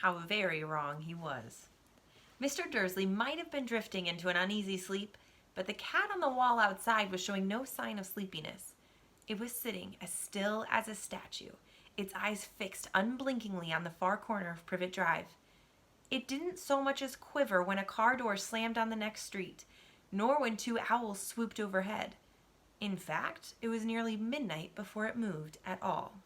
how very wrong he was. Mr. Dursley might have been drifting into an uneasy sleep, but the cat on the wall outside was showing no sign of sleepiness. It was sitting as still as a statue, its eyes fixed unblinkingly on the far corner of Privet Drive. It didn't so much as quiver when a car door slammed on the next street, nor when two owls swooped overhead. In fact, it was nearly midnight before it moved at all.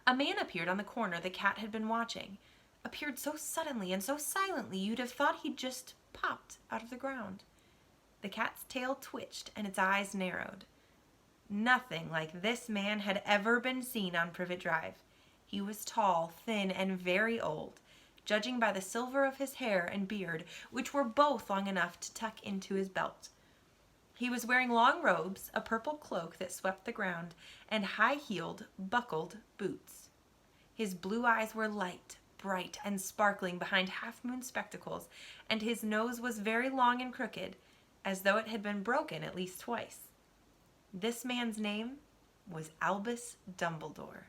A man appeared on the corner the cat had been watching. Appeared so suddenly and so silently you'd have thought he'd just popped out of the ground. The cat's tail twitched and its eyes narrowed. Nothing like this man had ever been seen on Privet Drive. He was tall, thin, and very old, judging by the silver of his hair and beard, which were both long enough to tuck into his belt. He was wearing long robes, a purple cloak that swept the ground, and high-heeled, buckled boots. His blue eyes were light, bright, and sparkling behind half-moon spectacles, and his nose was very long and crooked, as though it had been broken at least twice. This man's name was Albus Dumbledore.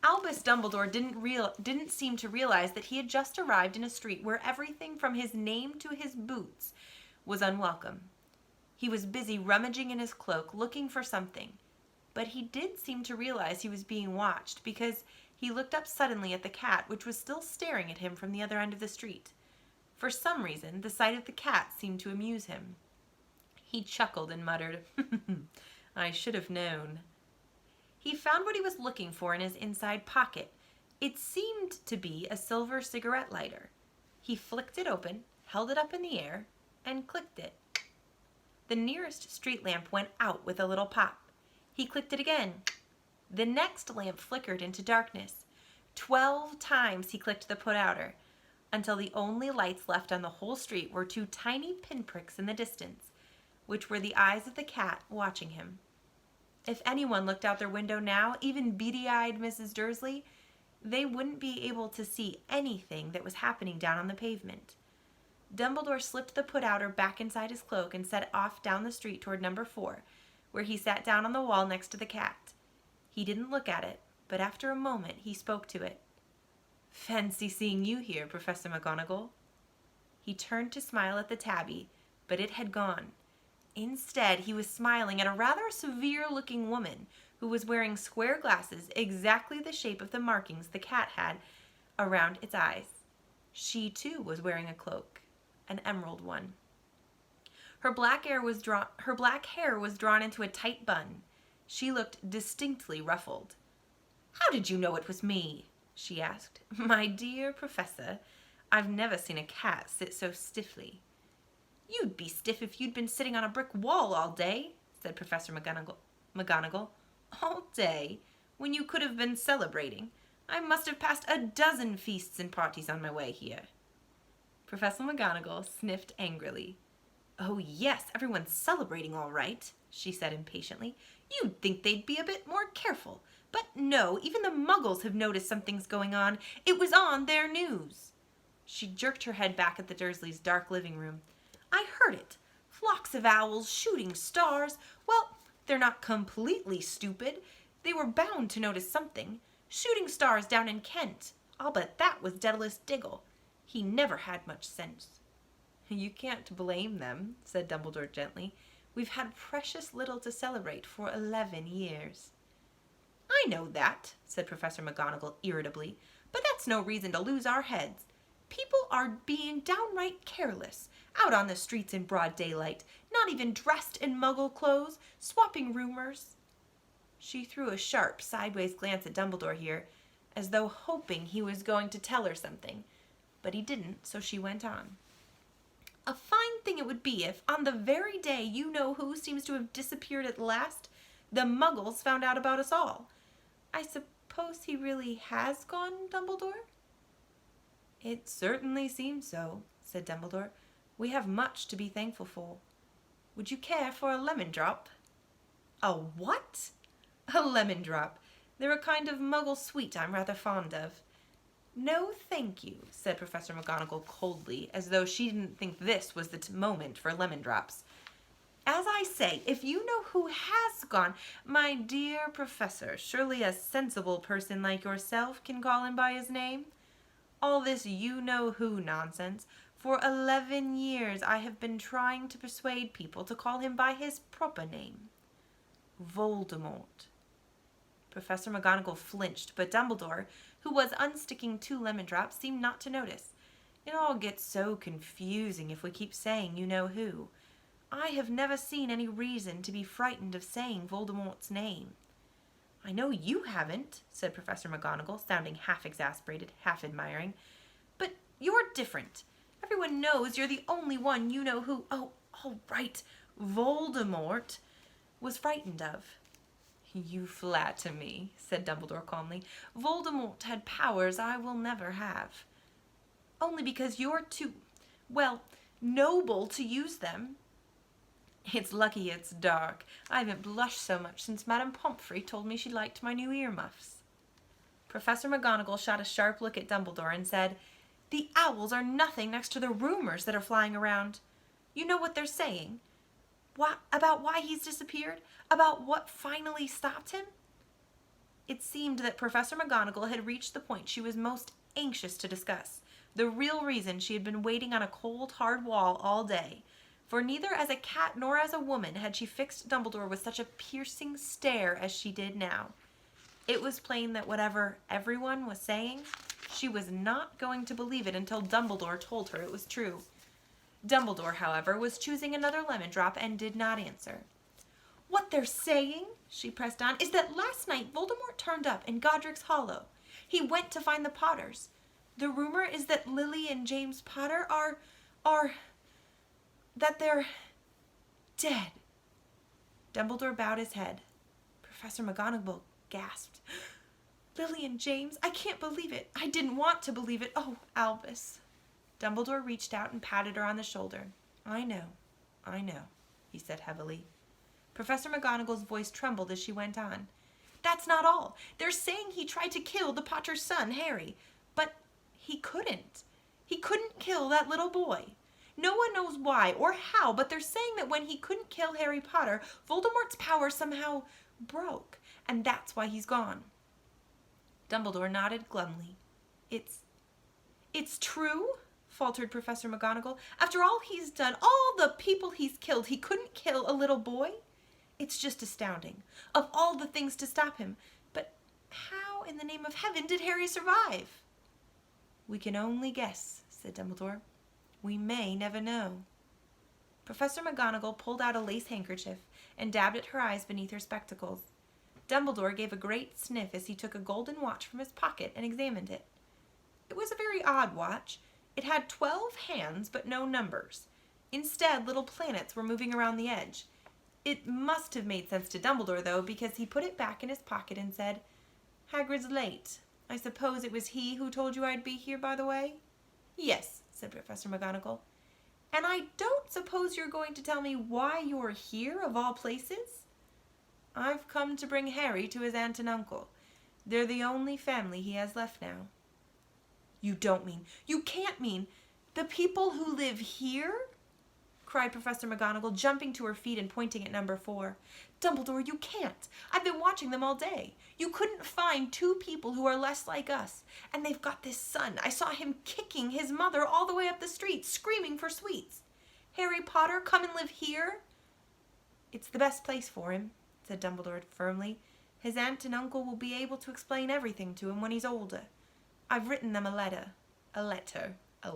Albus Dumbledore didn't seem to realize that he had just arrived in a street where everything from his name to his boots was unwelcome. He was busy rummaging in his cloak, looking for something, but he did seem to realize he was being watched because he looked up suddenly at the cat, which was still staring at him from the other end of the street. For some reason, the sight of the cat seemed to amuse him. He chuckled and muttered, "I should have known." He found what he was looking for in his inside pocket. It seemed to be a silver cigarette lighter. He flicked it open, held it up in the air, and clicked it. The nearest street lamp went out with a little pop. He clicked it again. The next lamp flickered into darkness. 12 times he clicked the put-outer, until the only lights left on the whole street were two tiny pinpricks in the distance, which were the eyes of the cat watching him. If anyone looked out their window now, even beady-eyed Mrs. Dursley, they wouldn't be able to see anything that was happening down on the pavement. Dumbledore slipped the put-outer back inside his cloak and set off down the street toward number 4, where he sat down on the wall next to the cat. He didn't look at it, but after a moment he spoke to it. "Fancy seeing you here, Professor McGonagall." He turned to smile at the tabby, but it had gone. Instead, he was smiling at a rather severe-looking woman who was wearing square glasses exactly the shape of the markings the cat had around its eyes. She, too, was wearing a cloak, an emerald one. Her black hair was drawn into a tight bun. She looked distinctly ruffled. "How did you know it was me?" she asked. "My dear Professor, I've never seen a cat sit so stiffly." "You'd be stiff if you'd been sitting on a brick wall all day," said Professor McGonagall. "All day? When you could have been celebrating. I must have passed a dozen feasts and parties on my way here." Professor McGonagall sniffed angrily. "Oh yes, everyone's celebrating all right," she said impatiently. "You'd think they'd be a bit more careful. But no, even the Muggles have noticed something's going on. It was on their news." She jerked her head back at the Dursleys' dark living room. "I heard it. Flocks of owls, shooting stars. Well, they're not completely stupid. They were bound to notice something. Shooting stars down in Kent. I'll bet that was Daedalus Diggle. He never had much sense." "You can't blame them," said Dumbledore gently. "We've had precious little to celebrate for 11 years. "I know that," said Professor McGonagall irritably, "but that's no reason to lose our heads. People are being downright careless, out on the streets in broad daylight, not even dressed in Muggle clothes, swapping rumors." She threw a sharp, sideways glance at Dumbledore here, as though hoping he was going to tell her something, but he didn't, so she went on. "A fine thing it would be if, on the very day you-know-who seems to have disappeared at last, the Muggles found out about us all. I suppose he really has gone, Dumbledore?" "It certainly seems so," said Dumbledore. "We have much to be thankful for. Would you care for a lemon drop?" "A what?" "A lemon drop. They're a kind of Muggle sweet I'm rather fond of." "No, thank you," said Professor McGonagall coldly, as though she didn't think this was the moment for lemon drops. "As I say, if you know who has gone—" "My dear Professor, surely a sensible person like yourself can call him by his name?" All this you-know-who nonsense. For 11 years I have been trying to persuade people to call him by his proper name. Voldemort. Professor McGonagall flinched, but Dumbledore, who was unsticking 2 lemon drops, seemed not to notice. It all gets so confusing if we keep saying you-know-who. I have never seen any reason to be frightened of saying Voldemort's name. I know you haven't, said Professor McGonagall, sounding half exasperated, half admiring. But you're different. Everyone knows you're the only one you-know-who, oh, all right, Voldemort, was frightened of. You flatter me, said Dumbledore calmly. Voldemort had powers I will never have. Only because you're too, well, noble to use them. It's lucky it's dark. I haven't blushed so much since Madame Pomfrey told me she liked my new earmuffs. Professor McGonagall shot a sharp look at Dumbledore and said, The owls are nothing next to the rumors that are flying around. You know what they're saying? About why he's disappeared? About what finally stopped him? It seemed that Professor McGonagall had reached the point she was most anxious to discuss, the real reason she had been waiting on a cold, hard wall all day. For neither as a cat nor as a woman had she fixed Dumbledore with such a piercing stare as she did now. It was plain that whatever everyone was saying, she was not going to believe it until Dumbledore told her it was true. Dumbledore, however, was choosing another lemon drop and did not answer. What they're saying, she pressed on, is that last night Voldemort turned up in Godric's Hollow. He went to find the Potters. The rumor is that Lily and James Potter that they're dead. Dumbledore bowed his head. Professor McGonagall gasped. Lily and James, I can't believe it. I didn't want to believe it. Oh, Albus. Dumbledore reached out and patted her on the shoulder. I know, he said heavily. Professor McGonagall's voice trembled as she went on. That's not all. They're saying he tried to kill the Potter's son, Harry, but he couldn't. He couldn't kill that little boy. No one knows why or how, but they're saying that when he couldn't kill Harry Potter, Voldemort's power somehow broke, and that's why he's gone. Dumbledore nodded glumly. It's true? Faltered Professor McGonagall. After all he's done, all the people he's killed, he couldn't kill a little boy? It's just astounding. Of all the things to stop him. But how in the name of heaven did Harry survive? We can only guess, said Dumbledore. We may never know. Professor McGonagall pulled out a lace handkerchief and dabbed at her eyes beneath her spectacles. Dumbledore gave a great sniff as he took a golden watch from his pocket and examined it. It was a very odd watch. It had 12 hands, but no numbers. Instead, little planets were moving around the edge. It must have made sense to Dumbledore, though, because he put it back in his pocket and said, Hagrid's late. I suppose it was he who told you I'd be here, by the way? Yes, said Professor McGonagall. And I don't suppose you're going to tell me why you're here, of all places? I've come to bring Harry to his aunt and uncle. They're the only family he has left now. You can't mean, the people who live here? Cried Professor McGonagall, jumping to her feet and pointing at number 4. Dumbledore, you can't. I've been watching them all day. You couldn't find 2 people who are less like us. And they've got this son. I saw him kicking his mother all the way up the street, screaming for sweets. Harry Potter, come and live here? It's the best place for him, said Dumbledore firmly. His aunt and uncle will be able to explain everything to him when he's older. I've written them a letter. A letter. A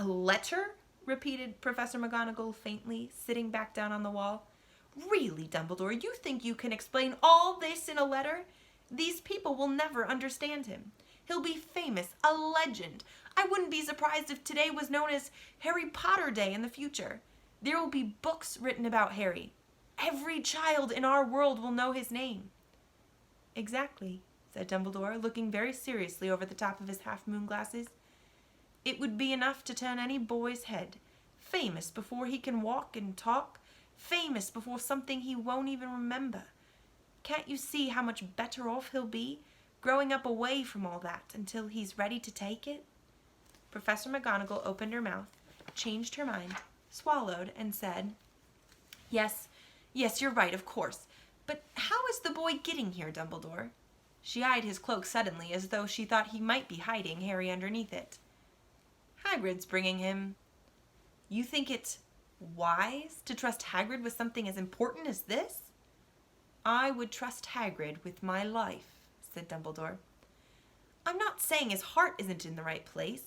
letter? Repeated Professor McGonagall faintly, sitting back down on the wall. Really, Dumbledore, you think you can explain all this in a letter? These people will never understand him. He'll be famous, a legend. I wouldn't be surprised if today was known as Harry Potter Day in the future. There will be books written about Harry. Every child in our world will know his name. Exactly, said Dumbledore, looking very seriously over the top of his half-moon glasses. It would be enough to turn any boy's head. Famous before he can walk and talk. Famous before something he won't even remember. Can't you see how much better off he'll be, growing up away from all that until he's ready to take it? Professor McGonagall opened her mouth, changed her mind, swallowed, and said, Yes, you're right, of course. But how is the boy getting here, Dumbledore? She eyed his cloak suddenly, as though she thought he might be hiding Harry underneath it. Hagrid's bringing him. You think it's wise to trust Hagrid with something as important as this? I would trust Hagrid with my life, said Dumbledore. I'm not saying his heart isn't in the right place,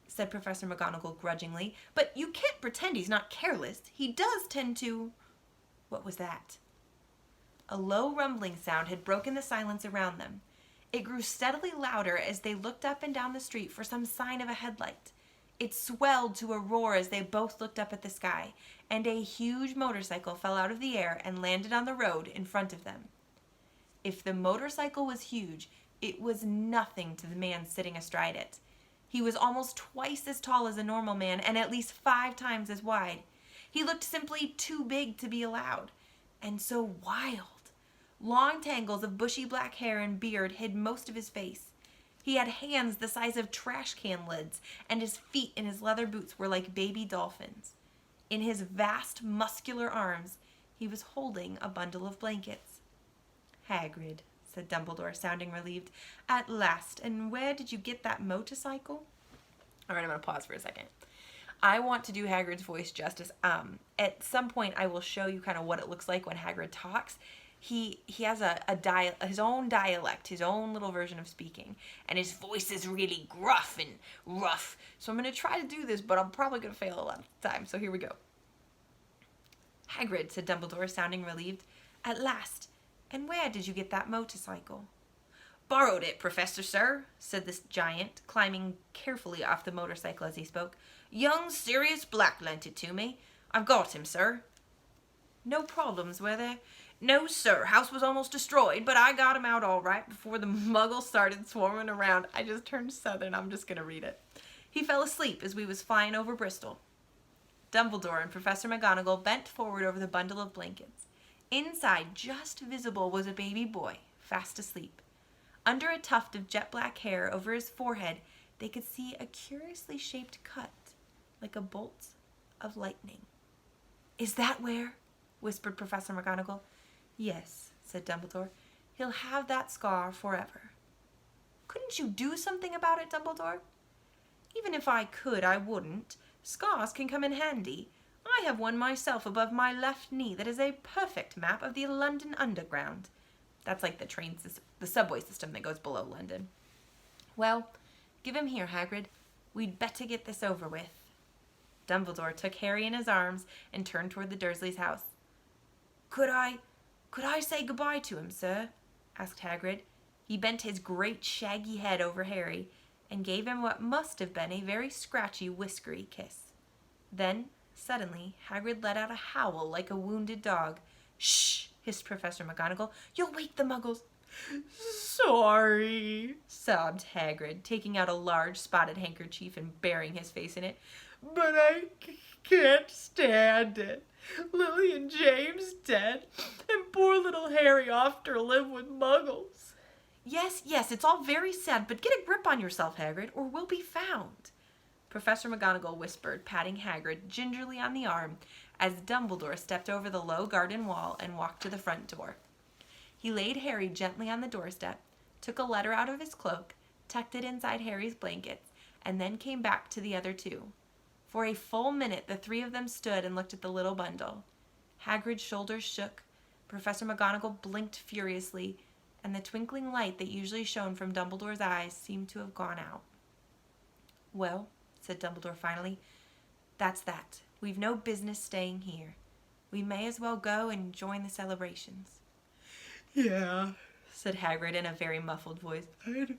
said Professor McGonagall grudgingly, but you can't pretend he's not careless. He does tend to... What was that? A low rumbling sound had broken the silence around them. It grew steadily louder as they looked up and down the street for some sign of a headlight. It swelled to a roar as they both looked up at the sky, and a huge motorcycle fell out of the air and landed on the road in front of them. If the motorcycle was huge, it was nothing to the man sitting astride it. He was almost twice as tall as a normal man and at least 5 times as wide. He looked simply too big to be allowed, and so wild. Long tangles of bushy black hair and beard hid most of his face. He had hands the size of trash can lids, and his feet in his leather boots were like baby dolphins. In his vast, muscular arms, he was holding a bundle of blankets. Hagrid, said Dumbledore, sounding relieved. At last. And where did you get that motorcycle? All right, I'm going to pause for a second. I want to do Hagrid's voice justice. At some point, I will show you kind of what it looks like when Hagrid talks. He has his own dialect, his own little version of speaking, and his voice is really gruff and rough. So I'm going to try to do this, but I'm probably going to fail a lot of the time. So here we go. Hagrid, said Dumbledore, sounding relieved. At last. And where did you get that motorcycle? Borrowed it, Professor, sir, said this giant, climbing carefully off the motorcycle as he spoke. Young Sirius Black lent it to me. I've got him, sir. No problems, were there? No, sir. House was almost destroyed, but I got him out all right before the muggles started swarming around. I just turned southern. I'm just going to read it. He fell asleep as we was flying over Bristol. Dumbledore and Professor McGonagall bent forward over the bundle of blankets. Inside, just visible, was a baby boy, fast asleep. Under a tuft of jet black hair over his forehead, they could see a curiously shaped cut, like a bolt of lightning. Is that where? Whispered Professor McGonagall. Yes, said Dumbledore. He'll have that scar forever. Couldn't you do something about it, Dumbledore? Even if I could, I wouldn't. Scars can come in handy. I have one myself above my left knee that is a perfect map of the London Underground. That's like the subway system that goes below London. Well, give him here, Hagrid. We'd better get this over with. Dumbledore took Harry in his arms and turned toward the Dursleys' house. Could I say goodbye to him, sir? Asked Hagrid. He bent his great shaggy head over Harry and gave him what must have been a very scratchy, whiskery kiss. Then, suddenly, Hagrid let out a howl like a wounded dog. Shh! Hissed Professor McGonagall. You'll wake the muggles. Sorry, sobbed Hagrid, taking out a large spotted handkerchief and burying his face in it. But I can't stand it. Lily and James dead, and poor little Harry off to live with muggles. Yes, it's all very sad, but get a grip on yourself, Hagrid, or we'll be found. Professor McGonagall whispered, patting Hagrid gingerly on the arm as Dumbledore stepped over the low garden wall and walked to the front door. He laid Harry gently on the doorstep, took a letter out of his cloak, tucked it inside Harry's blankets, and then came back to the other two. For a full minute, the 3 of them stood and looked at the little bundle. Hagrid's shoulders shook, Professor McGonagall blinked furiously, and the twinkling light that usually shone from Dumbledore's eyes seemed to have gone out. Well, said Dumbledore finally, that's that. We've no business staying here. We may as well go and join the celebrations. Yeah, said Hagrid in a very muffled voice. I'd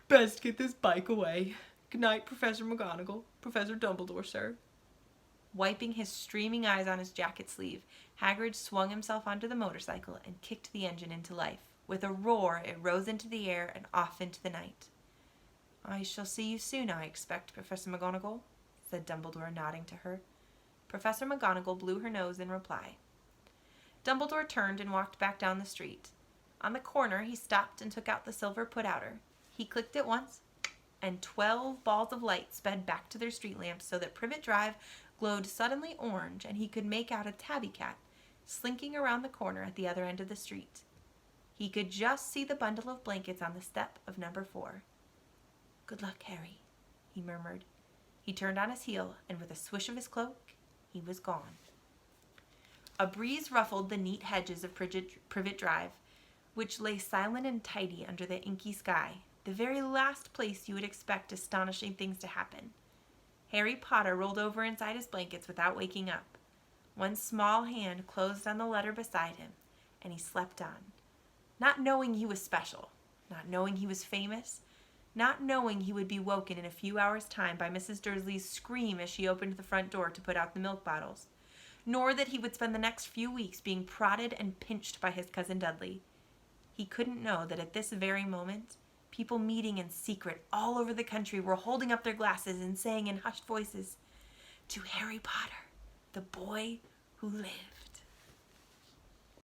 best get this bike away. Good night, Professor McGonagall. Professor Dumbledore, sir. Wiping his streaming eyes on his jacket sleeve, Hagrid swung himself onto the motorcycle and kicked the engine into life. With a roar, it rose into the air and off into the night. I shall see you soon, I expect, Professor McGonagall, said Dumbledore, nodding to her. Professor McGonagall blew her nose in reply. Dumbledore turned and walked back down the street. On the corner, he stopped and took out the silver put-outer. He clicked it once, and 12 balls of light sped back to their street lamps so that Privet Drive glowed suddenly orange, and he could make out a tabby cat slinking around the corner at the other end of the street. He could just see the bundle of blankets on the step of number 4. "Good luck, Harry," he murmured. He turned on his heel, and with a swish of his cloak, he was gone. A breeze ruffled the neat hedges of Privet Drive, which lay silent and tidy under the inky sky, the very last place you would expect astonishing things to happen. Harry Potter rolled over inside his blankets without waking up. One small hand closed on the letter beside him, and he slept on, not knowing he was special, not knowing he was famous, not knowing he would be woken in a few hours' time by Mrs. Dursley's scream as she opened the front door to put out the milk bottles, nor that he would spend the next few weeks being prodded and pinched by his cousin Dudley. He couldn't know that at this very moment, people meeting in secret all over the country were holding up their glasses and saying in hushed voices, "To Harry Potter, the boy who lived."